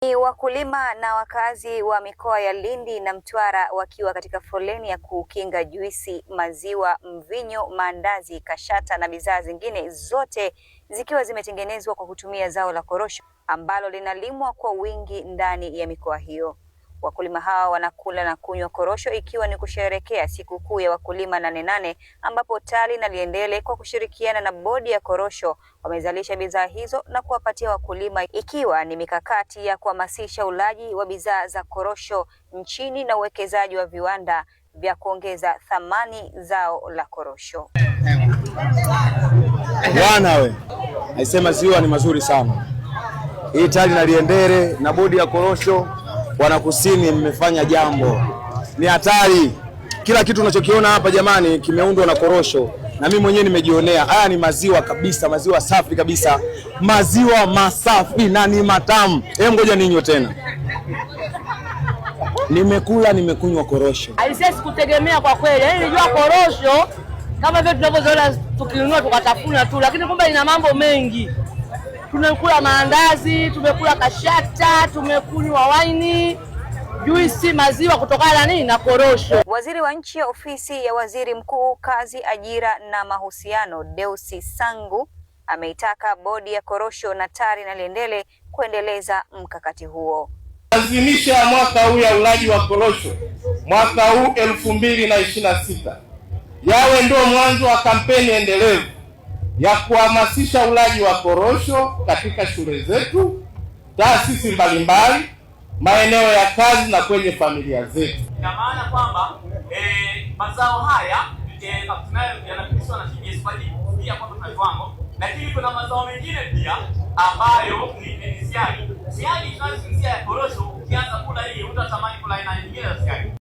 Ni wakulima na wakazi wa mikoa ya Lindi na Mtwara wakiwa katika foleni ya kukinga juisi, maziwa, mvinyo, maandazi, kashata na bidhaa zingine, zote zikiwa zimetengenezwa kwa kutumia zao la korosho ambalo linalimwa kwa wingi ndani ya mikoa hiyo. Wakulima hawa wanakula na kunywa korosho ikiwa ni kusherehekea sikukuu ya wakulima 8/8, ambapo TALI na Liendele kwa kushirikiana na bodi ya korosho wamezalisha bidhaa hizo na kuwapatia wakulima, ikiwa ni mikakati ya kuhamasisha ulaji wa bidhaa za korosho nchini na uwekezaji wa viwanda vya kuongeza thamani zao la korosho. Bwana we, naisema ziwa ni mazuri sana. Hii TALI na Liendele na bodi ya korosho Wana Kusini mmefanya jambo, ni hatari. Kila kitu unachokiona hapa jamani kimeundwa na korosho, na mimi mwenyewe nimejionea. Haya ni maziwa kabisa, maziwa safi kabisa, maziwa masafi na ni matamu. Ngoja ninywe tena. Nimekula, nimekunywa korosho. Alisisi kutegemea kwa kweli. Nilijua korosho kama vile tunavyozoea tukinunua tukatafuna tu, lakini kumbe ina mambo mengi. Tumekula maandazi, tumekula kashata, tumekunywa waini, juisi, maziwa kutokana na nini? Na korosho. Waziri wa Nchi, Ofisi ya Waziri Mkuu, Kazi, Ajira na Mahusiano, Deusi Sangu ameitaka bodi ya korosho na TALI na Liendele kuendeleza mkakati huo. Lazimisha mwaka huu ya ulaji wa korosho mwaka huu 2026 yawe ndio mwanzo wa kampeni endelevu ya kuhamasisha ulaji wa korosho katika shule zetu, taasisi mbalimbali, maeneo ya kazi na kwenye familia zetu. Ina maana kwamba mazao haya yanapitishwa na TBS kwa ajili ya kwa kiwango, lakini kuna mazao mengine pia ambayo ni siagi. Siagi tunazungumzia ya korosho, ukianza kula hii utatamani kula aina nyingine ya siagi.